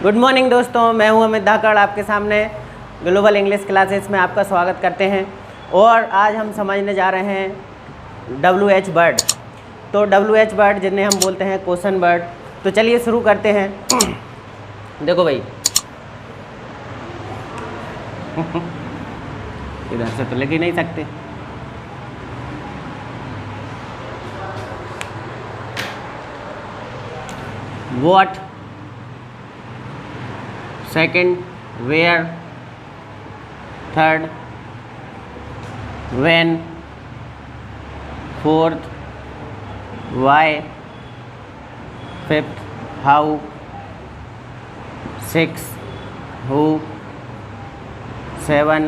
Good morning दोस्तों, मैं हूं अमित धाकड़। आपके सामने ग्लोबल इंग्लिश क्लासेस में आपका स्वागत करते हैं। और आज हम समझने जा रहे हैं WH वर्ड। तो WH वर्ड जिन्हें हम बोलते हैं क्वेश्चन वर्ड। तो चलिए शुरू करते हैं। देखो भाई, इधर से तो लिख ही नहीं सकते। What, second, where, third, when, fourth, why, fifth, how, six, who, seven,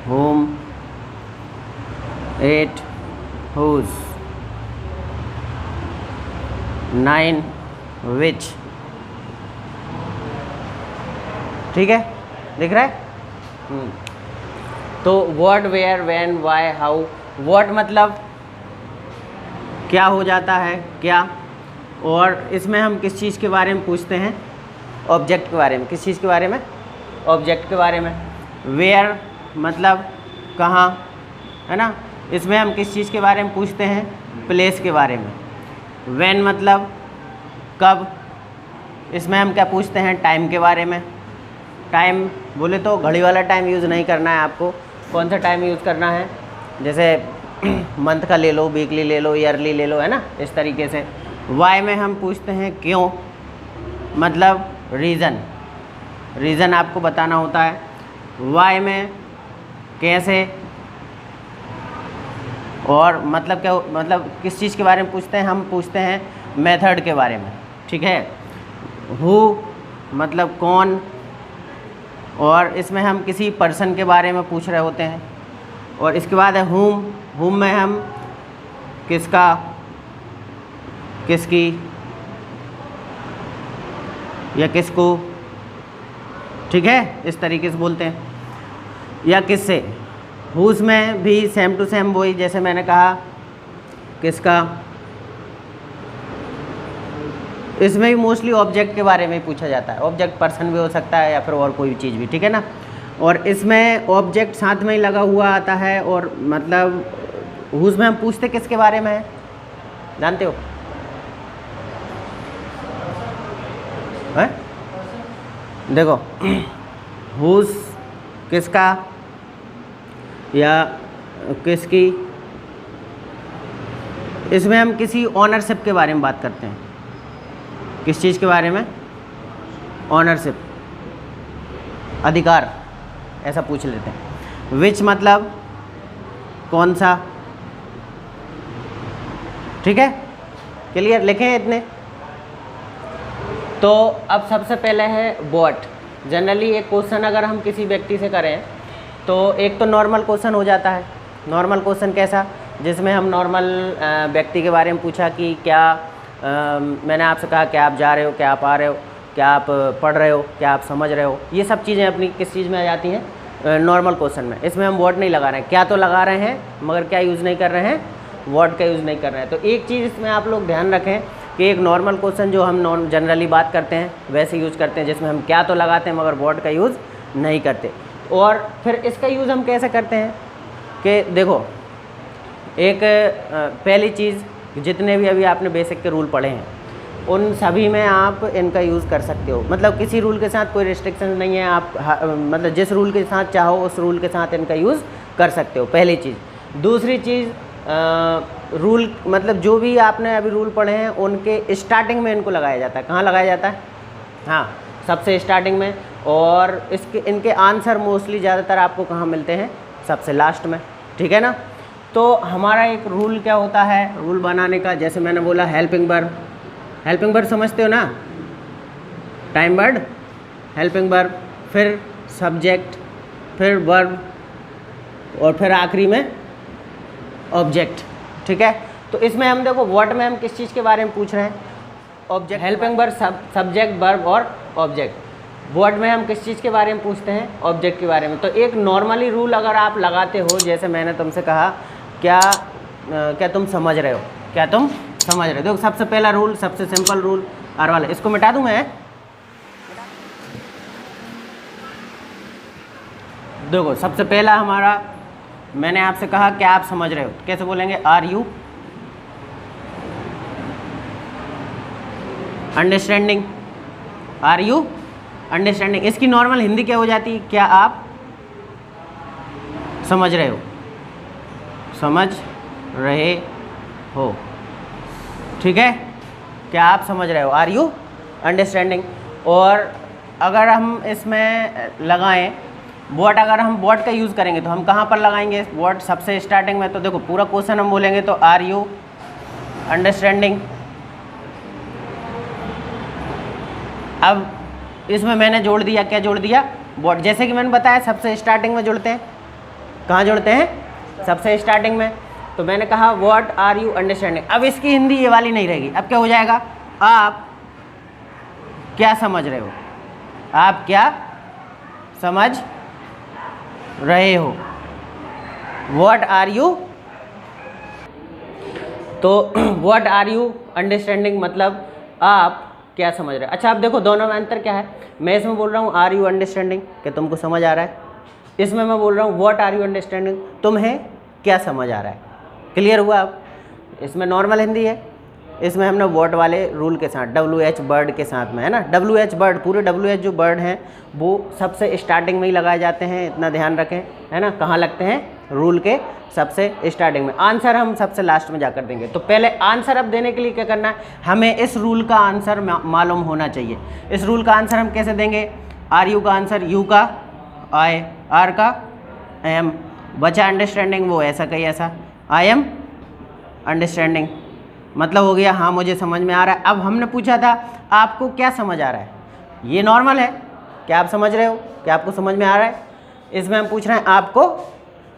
whom, eight, whose, nine, which। ठीक है, दिख रहा है? तो what, where, when, why, how. What मतलब क्या हो जाता है, क्या। और इसमें हम किस चीज़ के बारे में पूछते हैं? ऑब्जेक्ट के बारे में। किस चीज़ के बारे में? ऑब्जेक्ट के बारे में। वेयर मतलब कहाँ, है ना। इसमें हम किस चीज़ के बारे में पूछते हैं? प्लेस के बारे में। व्हेन मतलब कब। इसमें हम क्या पूछते हैं? टाइम के बारे में। टाइम बोले तो घड़ी वाला टाइम यूज़ नहीं करना है आपको। कौन सा टाइम यूज़ करना है? जैसे मंथ का ले लो, वीकली ले लो, ईयरली ले लो, है ना, इस तरीके से। वाई में हम पूछते हैं क्यों, मतलब रीज़न। रीज़न आपको बताना होता है। वाई में कैसे, और मतलब क्या, मतलब किस चीज़ के बारे में पूछते हैं? हम पूछते हैं मेथड के बारे में। ठीक है। हु मतलब कौन, और इसमें हम किसी पर्सन के बारे में पूछ रहे होते हैं। और इसके बाद है हुम। हुम में हम किसका, किसकी या किसको, ठीक है, इस तरीके से बोलते हैं। या किससे। हुज में भी सेम टू सेम वही, जैसे मैंने कहा किसका। इसमें भी मोस्टली ऑब्जेक्ट के बारे में ही पूछा जाता है। ऑब्जेक्ट पर्सन भी हो सकता है या फिर और कोई चीज़ भी, ठीक है ना। और इसमें ऑब्जेक्ट साथ में ही लगा हुआ आता है। और मतलब हुज में हम पूछते किसके बारे में है, जानते हो? है? देखो, हुज किसका या किसकी। इसमें हम किसी ऑनरशिप के बारे में बात करते हैं। किस चीज़ के बारे में? ऑनरशिप, अधिकार, ऐसा पूछ लेते हैं। विच मतलब कौन सा, ठीक है, क्लियर, लिखें इतने। तो अब सबसे पहले है व्हाट। जनरली एक क्वेश्चन अगर हम किसी व्यक्ति से करें तो एक तो नॉर्मल क्वेश्चन हो जाता है। नॉर्मल क्वेश्चन कैसा? जिसमें हम नॉर्मल व्यक्ति के बारे में पूछा कि क्या मैंने आपसे कहा क्या आप जा रहे हो, क्या आप आ रहे हो, क्या आप पढ़ रहे हो, क्या आप समझ रहे हो। ये सब चीज़ें अपनी किस चीज़ में आ जाती हैं? नॉर्मल क्वेश्चन में। इसमें हम वर्ड नहीं लगा रहे हैं। क्या तो लगा रहे हैं मगर क्या यूज़ नहीं कर रहे हैं? वर्ड का यूज़ नहीं कर रहे हैं। तो एक चीज़ इसमें आप लोग ध्यान रखें कि एक नॉर्मल क्वेश्चन जो हम जनरली बात करते हैं वैसे यूज़ करते हैं, जिसमें हम क्या तो लगाते हैं मगर वर्ड का यूज़ नहीं करते। और फिर इसका यूज़ हम कैसे करते हैं कि देखो, एक पहली चीज़, जितने भी अभी आपने बेसिक के रूल पढ़े हैं उन सभी में आप इनका यूज़ कर सकते हो। मतलब किसी रूल के साथ कोई रिस्ट्रिक्शन नहीं है। आप मतलब जिस रूल के साथ चाहो उस रूल के साथ इनका यूज़ कर सकते हो, पहली चीज़। दूसरी चीज़, रूल मतलब जो भी आपने अभी रूल पढ़े हैं उनके स्टार्टिंग में इनको लगाया जाता है। कहाँ लगाया जाता है? हाँ, सबसे स्टार्टिंग में। और इनके आंसर मोस्टली ज़्यादातर आपको कहाँ मिलते हैं? सबसे लास्ट में, ठीक है ना। तो हमारा एक रूल क्या होता है रूल बनाने का? जैसे मैंने बोला हेल्पिंग वर्ब। हेल्पिंग वर्ब समझते हो ना? टाइम वर्ड, हेल्पिंग वर्ब, फिर सब्जेक्ट, फिर वर्ब, और फिर आखिरी में ऑब्जेक्ट, ठीक है। तो इसमें हम देखो व्हाट में हम किस चीज़ के बारे में पूछ रहे हैं? Object. Helping verb, subject, verb और ऑब्जेक्ट। वर्ड में हम किस चीज़ के बारे में पूछते हैं? ऑब्जेक्ट के बारे में। तो एक नॉर्मली रूल अगर आप लगाते हो, जैसे मैंने तुमसे कहा क्या तुम समझ रहे हो, क्या तुम समझ रहे हो। देखो सबसे पहला रूल, सबसे सिंपल रूल आर वाला, इसको मिटा दूँ मैं, देखो सबसे पहला हमारा, मैंने आपसे कहा क्या आप समझ रहे हो, कैसे बोलेंगे, are you understanding, are you understanding. इसकी नॉर्मल हिंदी क्या हो जाती है, क्या आप समझ रहे हो, समझ रहे हो, ठीक है, क्या आप समझ रहे हो, आर यू अंडरस्टैंडिंग। और अगर हम इसमें लगाएं वॉट, अगर हम वॉट का यूज़ करेंगे तो हम कहाँ पर लगाएंगे वॉट, सबसे स्टार्टिंग में। तो देखो पूरा क्वेश्चन हम बोलेंगे तो आर यू अंडरस्टैंडिंग। अब इसमें मैंने जोड़ दिया, क्या जोड़ दिया, वॉट। जैसे कि मैंने बताया सबसे स्टार्टिंग में जोड़ते हैं, कहाँ जोड़ते हैं, सबसे स्टार्टिंग में। तो मैंने कहा वॉट आर यू अंडरस्टैंडिंग। अब इसकी हिंदी ये वाली नहीं रहेगी, अब क्या हो जाएगा, आप क्या समझ रहे हो, आप क्या समझ रहे हो, वॉट आर यू। तो वॉट आर यू अंडरस्टैंडिंग मतलब आप क्या समझ रहे हो। अच्छा अब देखो दोनों में अंतर क्या है, मैं इसमें बोल रहा हूँ आर यू अंडरस्टैंडिंग कि तुमको समझ आ रहा है, इसमें मैं बोल रहा हूँ वॉट आर यू अंडरस्टैंडिंग तुम्हें क्या समझ आ रहा है। क्लियर हुआ। अब इसमें नॉर्मल हिंदी है, इसमें हमने वॉट वाले रूल के साथ WH वर्ड के साथ में, है ना, WH वर्ड, पूरे WH जो वर्ड हैं वो सबसे स्टार्टिंग में ही लगाए जाते हैं, इतना ध्यान रखें, है ना। कहाँ लगते हैं, रूल के सबसे स्टार्टिंग में। आंसर हम सबसे लास्ट में जाकर देंगे। तो पहले आंसर अब देने के लिए क्या करना है, हमें इस रूल का आंसर मालूम होना चाहिए। इस रूल का आंसर हम कैसे देंगे, आर यू का आंसर यू का आई, आर का एम, बचा अंडरस्टैंडिंग वो ऐसा कहीं ऐसा, आई एम अंडरस्टैंडिंग, मतलब हो गया हाँ मुझे समझ में आ रहा है। अब हमने पूछा था आपको क्या समझ आ रहा है, ये नॉर्मल है, क्या आप समझ रहे हो, क्या आपको समझ में आ रहा है। इसमें हम पूछ रहे हैं आपको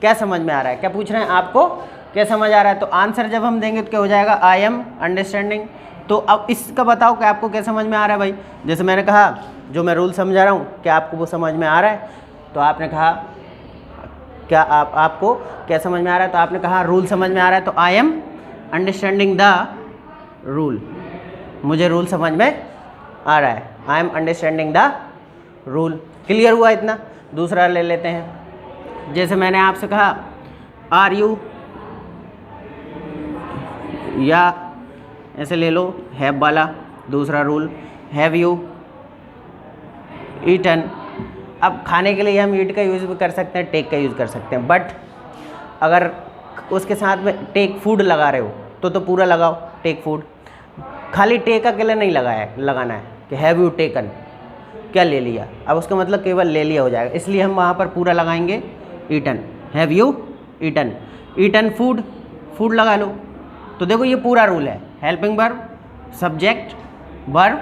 क्या समझ में आ रहा है, क्या पूछ रहे हैं आपको क्या समझ आ रहा है। तो आंसर जब हम देंगे तो क्या हो जाएगा, आई एम अंडरस्टैंडिंग। तो अब इसका बताओ कि आपको क्या समझ में आ रहा है भाई। जैसे मैंने कहा जो मैं रूल समझा रहा हूँ क्या आपको वो समझ में आ रहा है, तो आपने कहा क्या आपको क्या समझ में आ रहा है, तो आपने कहा रूल समझ में आ रहा है, तो I am understanding the rule, मुझे रूल समझ में आ रहा है, I am understanding the rule. Clear हुआ इतना। दूसरा ले लेते हैं, जैसे मैंने आपसे कहा आर यू, या ऐसे ले लो हैव वाला दूसरा रूल, हैव यू ईटन। अब खाने के लिए हम ईट का यूज़ भी कर सकते हैं, टेक का यूज़ कर सकते हैं, बट अगर उसके साथ में टेक फूड लगा रहे हो तो पूरा लगाओ टेक फूड। खाली टेक अकेले नहीं लगाना है कि हैव यू टेकन, क्या ले लिया, अब उसका मतलब केवल ले लिया हो जाएगा, इसलिए हम वहाँ पर पूरा लगाएंगे eaten, have you eaten, eaten food, food लगा लो। तो देखो ये पूरा रूल है, helping verb, subject, verb,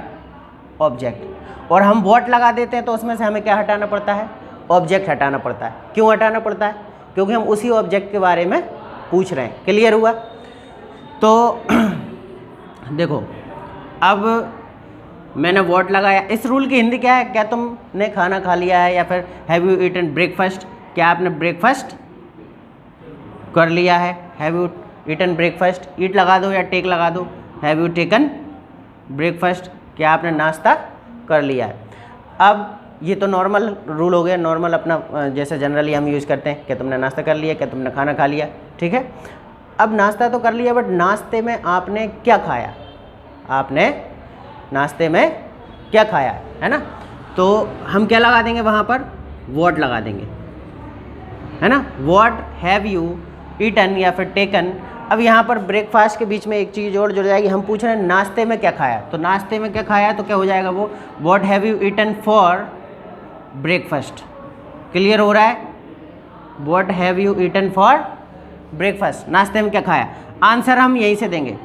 object. और हम वॉट लगा देते हैं तो उसमें से हमें क्या हटाना पड़ता है, ऑब्जेक्ट हटाना पड़ता है। क्यों हटाना पड़ता है, क्योंकि हम उसी ऑब्जेक्ट के बारे में पूछ रहे हैं। क्लियर हुआ। तो देखो अब मैंने वॉट लगाया, इस रूल की हिंदी क्या है, क्या तुमने खाना खा लिया है, या फिर हैव यू ईटन ब्रेकफास्ट, क्या आपने ब्रेकफास्ट कर लिया है, हैव यू ईटन ब्रेकफास्ट, ईट लगा दो या टेक लगा दो, हैव यू टेकन ब्रेकफास्ट, क्या आपने नाश्ता कर लिया है। अब ये तो नॉर्मल रूल हो गया, नॉर्मल अपना जैसे जनरली हम यूज़ करते हैं, क्या तुमने नाश्ता कर लिया, क्या तुमने खाना खा लिया, ठीक है। अब नाश्ता तो कर लिया, बट नाश्ते में आपने क्या खाया, आपने नाश्ते में क्या खाया है ना। तो हम क्या लगा देंगे वहाँ पर, वॉट लगा देंगे, है ना, वॉट हैव यू ईटन या फिर टेकन। अब यहाँ पर ब्रेकफास्ट के बीच में एक चीज़ और जुड़ जाएगी, हम पूछ रहे हैं नाश्ते में क्या खाया, तो नाश्ते में क्या खाया तो क्या हो जाएगा वो, what have you eaten for breakfast. Clear हो रहा है, what have you eaten for breakfast, नाश्ते में क्या खाया। आंसर हम यहीं से देंगे,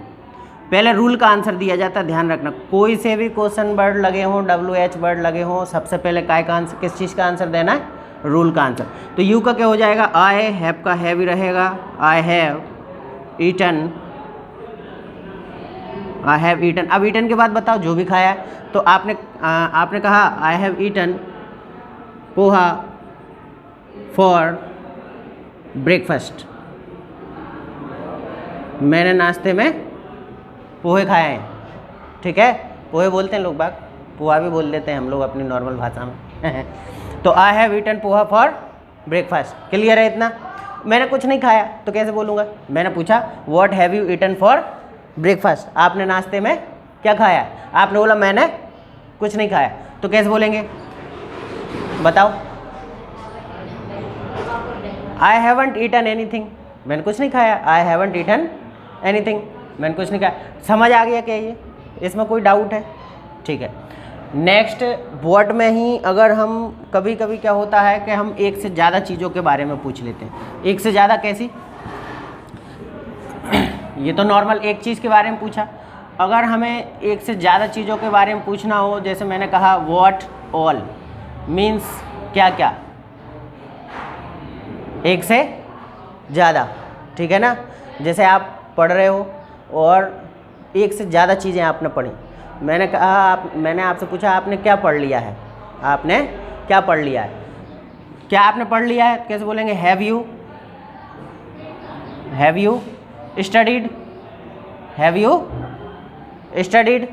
पहले रूल का आंसर दिया जाता है, ध्यान रखना। कोई से भी क्वेश्चन वर्ड लगे हों, WH वर्ड लगे हों, सबसे पहले काय का आंसर, किस चीज़ का आंसर देना है, रूल का आंसर। तो यू का क्या हो जाएगा, आई हैव का हैव ही रहेगा, I have eaten, I have eaten. अब ईटन के बाद बताओ जो भी खाया है, तो आपने कहा I have eaten poha for breakfast, मैंने नाश्ते में पोहे खाए हैं, ठीक है। पोहे बोलते हैं लोग बाग, पोहा भी बोल देते हैं हम लोग अपनी नॉर्मल भाषा में तो I have eaten poha for breakfast. Clear है इतना? मैंने कुछ नहीं खाया तो कैसे बोलूँगा? मैंने पूछा what have you eaten for breakfast, आपने नाश्ते में क्या खाया? आपने बोला मैंने कुछ नहीं खाया, तो कैसे बोलेंगे बताओ? आई हैवंट ईटन एनीथिंग, मैंने कुछ नहीं खाया। आई हैवंट ईटन एनीथिंग, मैंने कुछ नहीं खाया। समझ आ गया क्या ये? इसमें कोई डाउट है? ठीक है। नेक्स्ट, व्हाट में ही अगर हम कभी कभी क्या होता है कि हम एक से ज़्यादा चीज़ों के बारे में पूछ लेते हैं। एक से ज़्यादा कैसी? ये तो नॉर्मल एक चीज़ के बारे में पूछा। अगर हमें एक से ज़्यादा चीज़ों के बारे में पूछना हो, जैसे मैंने कहा व्हाट ऑल मीन्स क्या क्या, एक से ज़्यादा, ठीक है ना? जैसे आप पढ़ रहे हो और एक से ज़्यादा चीज़ें आपने पढ़ी, मैंने कहा मैंने आपसे पूछा आपने क्या पढ़ लिया है? आपने क्या पढ़ लिया है? क्या आपने पढ़ लिया है? कैसे बोलेंगे? Have you studied? Have you studied?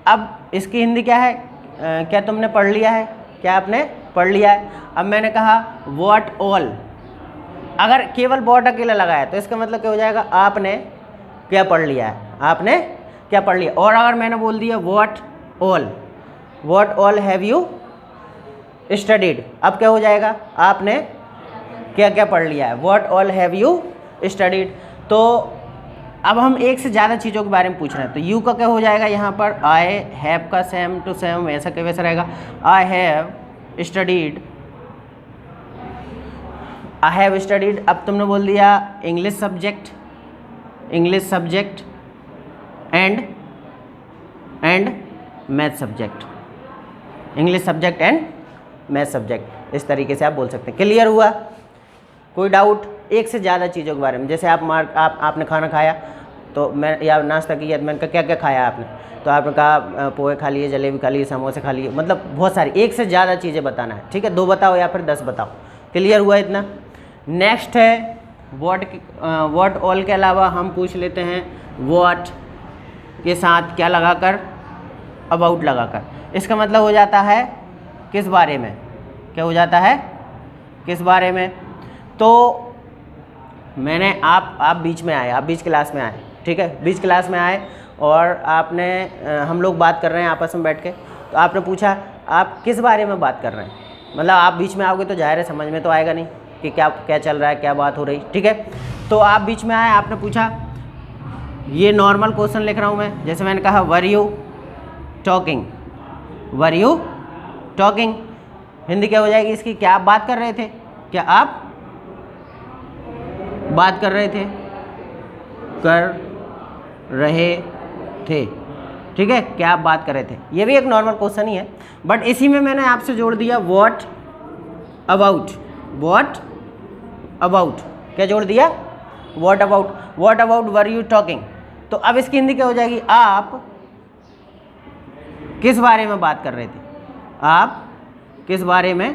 अब इसकी हिंदी क्या है? क्या तुमने पढ़ लिया है? क्या आपने पढ़ लिया है? अब मैंने कहा व्हाट ऑल, अगर केवल व्हाट अकेला लगाया तो इसका मतलब क्या हो जाएगा? आपने क्या पढ़ लिया है? आपने क्या पढ़ लिया। और अगर मैंने बोल दिया what all have you studied, अब क्या हो जाएगा? आपने क्या क्या पढ़ लिया है? What all have you studied. तो अब हम एक से ज़्यादा चीज़ों के बारे में पूछ रहे हैं, तो यू का क्या हो जाएगा यहाँ पर? आई हैव का सेम टू सेम वैसा के वैसा रहेगा। I have studied, I have studied. अब तुमने बोल दिया English subject and math subject, English subject and math subject, इस तरीके से आप बोल सकते हैं। क्लियर हुआ? कोई डाउट? एक से ज़्यादा चीज़ों के बारे में, जैसे आपने खाना खाया तो मैं, या नाश्ता किया तो मैंने कहा क्या क्या खाया आपने, तो आपने कहा पोहे खा लिए, जलेबी खा लिए, समोसे खा लिए, मतलब बहुत सारी, एक से ज़्यादा चीज़ें बताना है। ठीक है, 2 बताओ या फिर 10 बताओ। क्लियर हुआ इतना? नेक्स्ट है व्हाट ऑल के अलावा हम पूछ लेते हैं व्हाट के साथ क्या लगाकर? अबाउट लगाकर। इसका मतलब हो जाता है किस बारे में? क्या हो जाता है? किस बारे में? तो मैंने आप बीच में आए, आप बीच क्लास में आए, ठीक है, बीच क्लास में आए और आपने हम लोग बात कर रहे हैं आपस में बैठ के, तो आपने पूछा आप किस बारे में बात कर रहे हैं? मतलब आप बीच में आओगे तो जाहिर है समझ में तो आएगा नहीं कि क्या क्या चल रहा है, क्या बात हो रही, ठीक है। तो आप बीच में आए, आपने पूछा, ये नॉर्मल क्वेश्चन लिख रहा हूँ मैं, जैसे मैंने कहा were you talking, were you talking, Hindi क्या हो जाएगी इसकी? क्या आप बात कर रहे थे? क्या आप बात कर रहे थे? कर रहे थे, ठीक है, क्या आप बात कर रहे थे? ये भी एक नॉर्मल क्वेश्चन ही है, बट इसी में मैंने आपसे जोड़ दिया व्हाट अबाउट, व्हाट अबाउट, क्या जोड़ दिया? What about were you talking. तो अब इसकी हिंदी क्या हो जाएगी? आप किस बारे में बात कर रहे थे? आप किस बारे में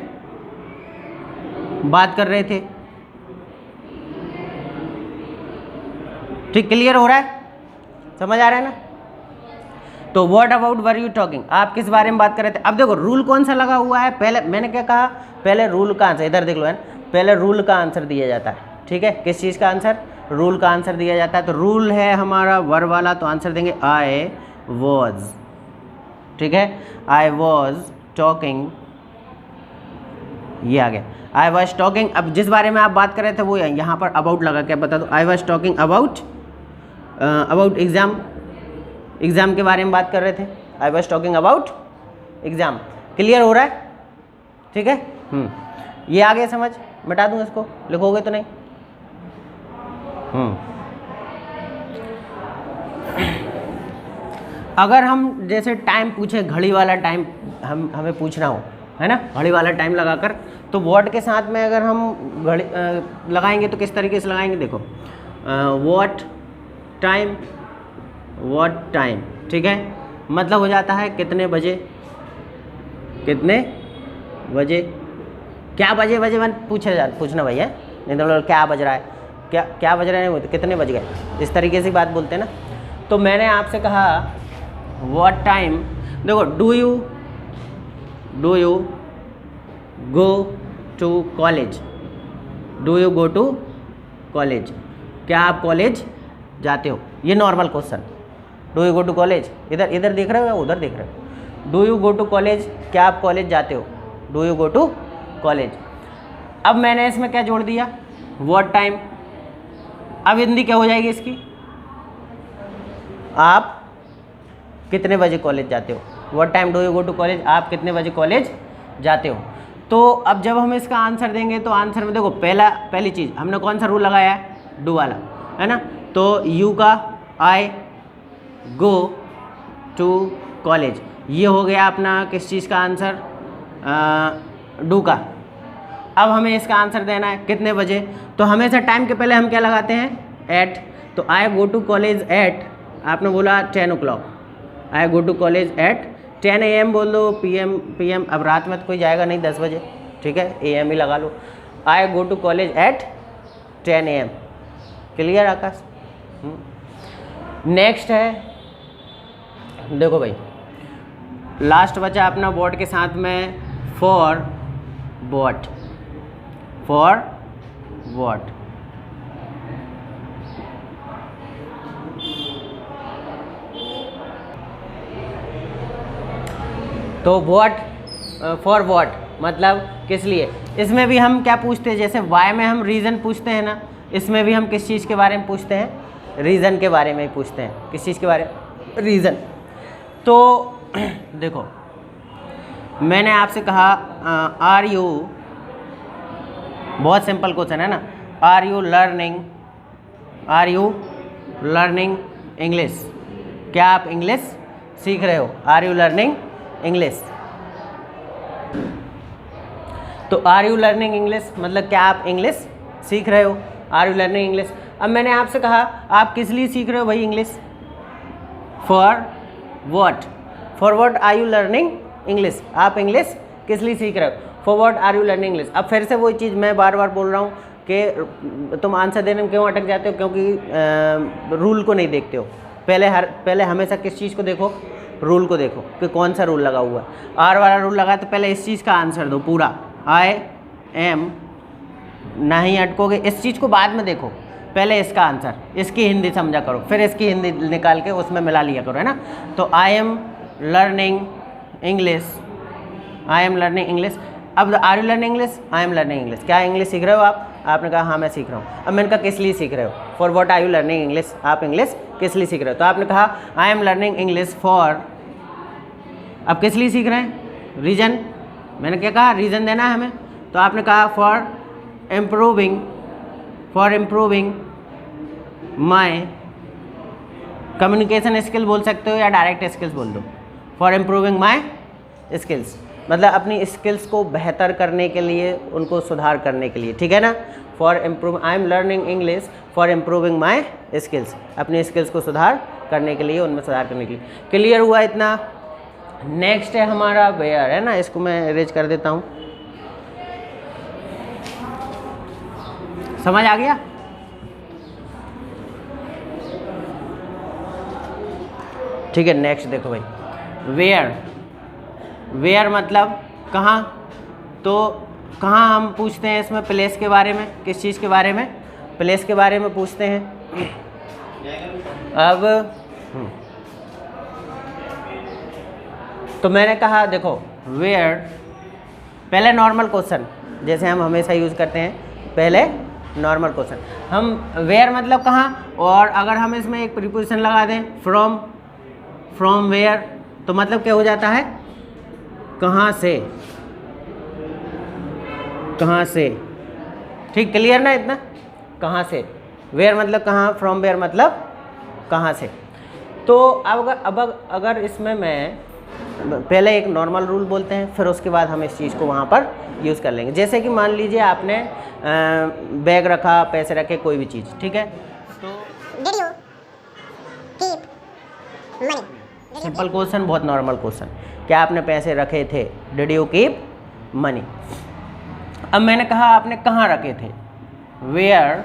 बात कर रहे थे? ठीक, क्लियर हो रहा है? समझ आ रहा है ना? तो what about were you talking, आप किस बारे में बात कर रहे थे। अब देखो रूल कौन सा लगा हुआ है, पहले मैंने क्या कहा, पहले रूल का आंसर, इधर देख लो है, पहले रूल का आंसर दिया जाता है, ठीक है। किस चीज़ का आंसर? रूल का आंसर दिया जाता है। तो रूल है हमारा वर वाला, तो आंसर देंगे आई वॉज, ठीक है, आई वॉज टॉकिंग, ये आ गया आई वॉज टॉकिंग। अब जिस बारे में आप बात कर रहे थे वो यहाँ पर अबाउट लगा के बता दो, I was talking about exam के बारे में बात कर रहे थे, I was talking about exam. Clear हो रहा है? ठीक है, ये आ गया समझ? मिटा दूँ इसको, लिखोगे तो नहीं? अगर हम जैसे टाइम पूछे, घड़ी वाला टाइम हमें पूछना हो, है ना, घड़ी वाला टाइम लगाकर, तो व्हाट के साथ में अगर हम घड़ी लगाएंगे तो किस तरीके से लगाएंगे? देखो व्हाट टाइम, ठीक है, मतलब हो जाता है कितने बजे, कितने बजे, क्या बजे मन पूछना भैया, नहीं तो क्या बज रहा है, क्या बज रहे हैं, कितने बज गए, इस तरीके से बात बोलते हैं ना। तो मैंने आपसे कहा व्हाट टाइम, देखो do you go to college? Do you go to college? क्या आप कॉलेज जाते हो? ये normal question. Do you go to college? इधर इधर देख रहे हो या उधर देख रहे हो? Do you go to college? क्या आप कॉलेज जाते हो? Do you go to college. अब मैंने इसमें क्या जोड़ दिया? What time. अब हिंदी क्या हो जाएगी इसकी? आप कितने बजे कॉलेज जाते हो? What time do you go to college? आप कितने बजे कॉलेज जाते हो? तो अब जब हम इसका आंसर देंगे तो आंसर में देखो पहली चीज़ हमने कौन सा रूल लगाया है? डू वाला, है ना। तो यू का आई गो टू कॉलेज, ये हो गया अपना किस चीज़ का आंसर? डू का। अब हमें इसका आंसर देना है कितने बजे, तो हमेशा टाइम के पहले हम क्या लगाते हैं? एट। तो I go to college at, आपने बोला 10 o'clock, I go to college at 10 AM बोल दो, PM। अब रात में तो कोई जाएगा नहीं 10 बजे, ठीक है, AM ही लगा लो। I go to college at 10 AM। Clear Akash? Next है, देखो भाई लास्ट बचा अपना वॉट के साथ में फॉर वॉट। फॉर वॉट, तो वॉट फॉर वॉट मतलब किस लिए। इसमें भी हम क्या पूछते हैं? जैसे वाई में हम रीज़न पूछते हैं ना, इसमें भी हम किस चीज़ के बारे में पूछते हैं? रीज़न के बारे में ही पूछते हैं। किस चीज़ के बारे में? रीज़न। तो देखो मैंने आपसे कहा आर यू, बहुत सिंपल क्वेश्चन है ना, आर यू लर्निंग इंग्लिश? क्या आप इंग्लिश सीख रहे हो? Are you learning English? तो आर यू लर्निंग इंग्लिश मतलब क्या आप इंग्लिश सीख रहे हो? Are you learning English. अब मैंने आपसे कहा आप किस लिए सीख रहे हो भाई English? For what. For what are you learning English? आप इंग्लिश किस लिए सीख रहे हो? For what are you learning English. अब फिर से वही चीज़ मैं बार बार बोल रहा हूँ कि तुम आंसर देने में क्यों अटक जाते हो? क्योंकि रूल को नहीं देखते हो। पहले हमेशा किस चीज़ को देखो? रूल को देखो कि कौन सा रूल लगा हुआ है। आर वाला रूल लगा तो पहले इस चीज़ का आंसर दो पूरा, आई एम, नहीं अटकोगे। इस चीज़ को बाद में देखो, पहले इसका आंसर, इसकी हिंदी समझा करो, फिर इसकी हिंदी निकाल के उसमें मिला लिया करो, है ना। तो I am learning English, I am learning English. अब are you learning English? I am learning English. क्या इंग्लिश सीख रहे हो आप? आपने कहा हाँ मैं सीख रहा हूँ। अब मैंने कहा किस लिए सीख रहे हो? For what are you learning English? आप इंग्लिश किस लिए सीख रहे हो? तो आपने कहा I am learning English for, अब किस लिए सीख रहे हैं? रीज़न। मैंने क्या कहा? रीज़न देना है हमें। तो आपने कहा for improving my communication skill बोल सकते हो या डायरेक्ट स्किल्स बोल दो। फॉर इम्प्रूविंग माई स्किल्स मतलब अपनी स्किल्स को बेहतर करने के लिए, उनको सुधार करने के लिए, ठीक है ना। For improve, I am learning English for improving my skills, अपनी स्किल्स को सुधार करने के लिए, उनमें सुधार करने के लिए। क्लियर हुआ इतना? नेक्स्ट है हमारा वेयर, है ना, इसको मैं अरेंज कर देता हूँ। समझ आ गया? ठीक है, नेक्स्ट देखो भाई, वेयर मतलब कहाँ। तो कहाँ हम पूछते हैं इसमें? प्लेस के बारे में। किस चीज़ के बारे में? प्लेस के बारे में पूछते हैं। अब तो मैंने कहा देखो वेयर, पहले नॉर्मल क्वेश्चन जैसे हम हमेशा यूज़ करते हैं, पहले नॉर्मल क्वेश्चन हम वेयर मतलब कहाँ, और अगर हम इसमें एक प्रीपोजिशन लगा दें फ्रॉम वेयर, तो मतलब क्या हो जाता है? कहाँ से। ठीक, क्लियर ना इतना? कहाँ से, वेयर मतलब कहाँ, फ्रॉम वेयर मतलब कहाँ से। तो अब अगर इसमें मैं पहले एक नॉर्मल रूल बोलते हैं, फिर उसके बाद हम इस चीज़ को वहाँ पर यूज़ कर लेंगे। जैसे कि मान लीजिए आपने बैग रखा, पैसे रखे, कोई भी चीज़, ठीक है। तो Did you keep money? Simple question, बहुत नॉर्मल क्वेश्चन, क्या आपने पैसे रखे थे? Did you keep money. अब मैंने कहा आपने कहाँ रखे थे? Where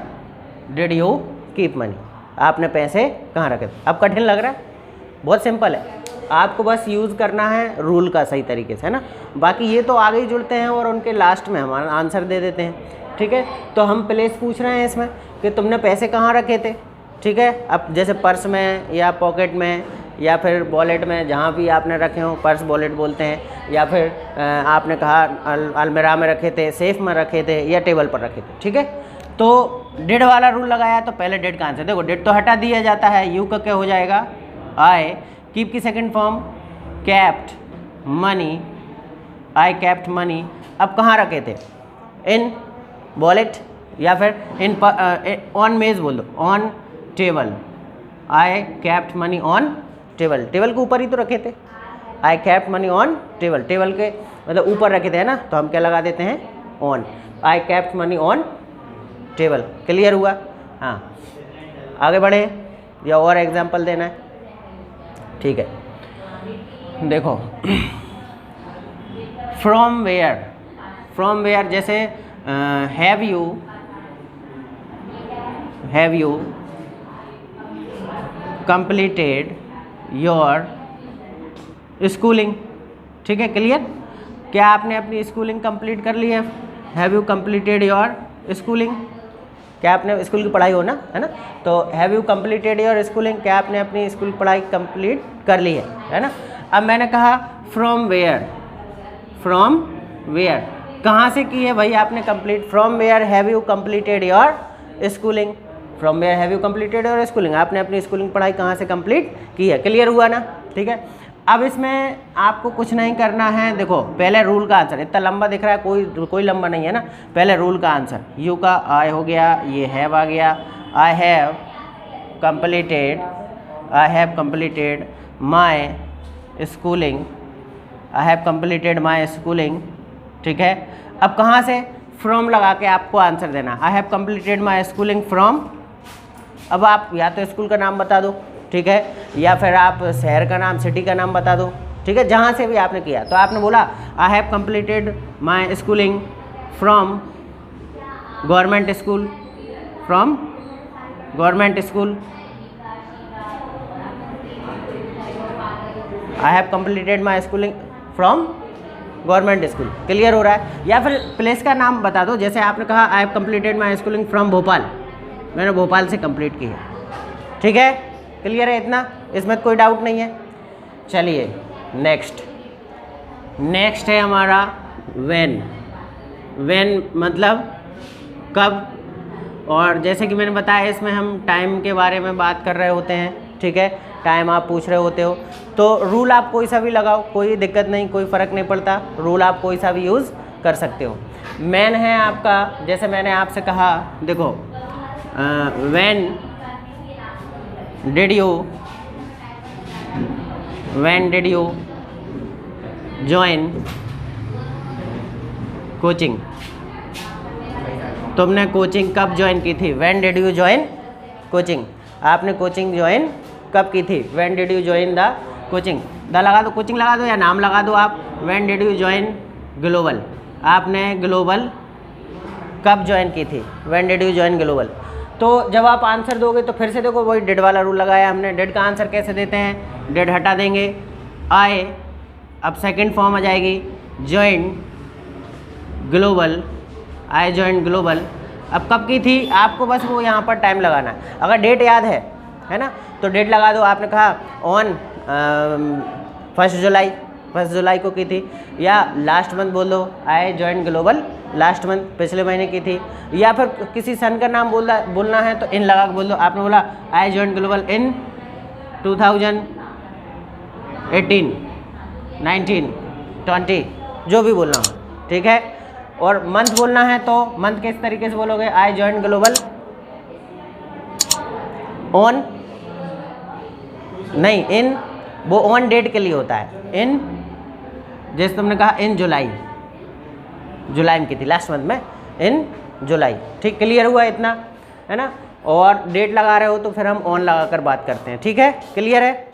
did you keep money, आपने पैसे कहाँ रखे थे। अब कठिन लग रहा है? बहुत सिंपल है। आपको बस यूज़ करना है रूल का सही तरीके से, है ना। बाकी ये तो आगे ही जुड़ते हैं और उनके लास्ट में हम आंसर दे देते हैं, ठीक है। तो हम प्लेस पूछ रहे हैं इसमें कि तुमने पैसे कहाँ रखे थे, ठीक है। अब जैसे पर्स में या पॉकेट में या फिर वॉलेट में, जहाँ भी आपने रखे हों, पर्स वॉलेट बोलते हैं, या फिर आपने कहा अलमीरा में रखे थे, सेफ में रखे थे, या टेबल पर रखे थे, ठीक है। तो डिड वाला रूल लगाया तो पहले डिड का आंसर देखो, डिड तो हटा दिया जाता है, यू का क्या हो जाएगा आई, कीप की second form kept money, I kept money. अब कहाँ रखे थे, इन वॉलेट या फिर इन ऑन मेज बोल दो, on table, I kept money on table, table के ऊपर ही तो रखे थे, I kept money on table, table के मतलब ऊपर रखे थे ना, तो हम क्या लगा देते हैं on, I kept money on table. Clear हुआ। हाँ आगे बढ़े या और एग्जांपल देना है, ठीक है। देखो फ्रॉम वेयर, फ्रॉम वेयर जैसे have you completed your schooling, ठीक है। क्लियर, क्या आपने अपनी स्कूलिंग कंप्लीट कर ली है, have you completed your schooling, क्या आपने स्कूल की पढ़ाई हो ना, है ना। तो have you completed your schooling, क्या आपने अपनी स्कूल पढ़ाई कंप्लीट कर ली है ना। अब मैंने कहा फ्रॉम वेयर, फ्रॉम वेयर कहाँ से की है भाई आपने complete, from where have you completed your schooling, from where have you completed your schooling, आपने अपनी स्कूलिंग पढ़ाई कहाँ से कंप्लीट की है। क्लियर हुआ ना, ठीक है। अब इसमें आपको कुछ नहीं करना है, देखो पहले रूल का आंसर, इतना लंबा दिख रहा है, कोई लंबा नहीं है ना, पहले रूल का आंसर, यू का आई हो गया, ये हैव आ गया, I have completed my schooling, I have completed my schooling, ठीक है। अब कहाँ से, फ्रॉम लगा के आपको आंसर देना, I have completed my schooling from. अब आप या तो स्कूल का नाम बता दो, ठीक है, या फिर आप शहर का नाम, सिटी का नाम बता दो, ठीक है, जहाँ से भी आपने किया। तो आपने बोला I have completed my schooling from government school, from government school, I have completed my schooling from government school. Clear हो रहा है। या फिर प्लेस का नाम बता दो, जैसे आपने कहा I have completed my schooling from Bhopal, मैंने भोपाल से कंप्लीट की है, ठीक है। क्लियर है इतना, इसमें कोई डाउट नहीं है। चलिए नेक्स्ट है हमारा व्हेन। व्हेन मतलब कब, और जैसे कि मैंने बताया इसमें हम टाइम के बारे में बात कर रहे होते हैं, ठीक है, टाइम आप पूछ रहे होते हो। तो रूल आप कोई सा भी लगाओ, कोई दिक्कत नहीं, कोई फ़र्क नहीं पड़ता, रूल आप कोई सा भी यूज़ कर सकते हो। मैन है आपका, जैसे मैंने आपसे कहा, देखो when did you join coaching, तुमने कोचिंग कब ज्वाइन की थी, when did you join coaching, आपने कोचिंग ज्वाइन कब की थी, when did you join the coaching, the लगा दो, कोचिंग लगा दो या नाम लगा दो आप, when did you join global, आपने ग्लोबल कब ज्वाइन की थी, when did you join global. तो जब आप आंसर दोगे तो फिर से देखो वही डिड वाला रूल लगाया हमने। डिड का आंसर कैसे देते हैं, डिड हटा देंगे, आई, अब सेकंड फॉर्म आ जाएगी join global, I join global. अब कब की थी, आपको बस वो यहाँ पर टाइम लगाना है। अगर डेट याद है ना, तो डेट लगा दो। आपने कहा ऑन 1 जुलाई को की थी, या लास्ट मंथ बोल दो, I join global last month, पिछले महीने की थी। या फिर किसी सन का नाम बोलना है तो इन लगा के बोल दो। आपने बोला आई जॉइन ग्लोबल इन 2018, 19, 20, जो भी बोलना हो, ठीक है। और मंथ बोलना है तो मंथ किस तरीके से बोलोगे, आई जॉइन ग्लोबल ऑन, नहीं इन, वो ऑन डेट के लिए होता है, इन, जैसे तुमने कहा इन जुलाई में की थी, लास्ट मंथ में, इन जुलाई, ठीक। क्लियर हुआ इतना, है ना। और डेट लगा रहे हो तो फिर हम ऑन लगा कर बात करते हैं, ठीक है। क्लियर है।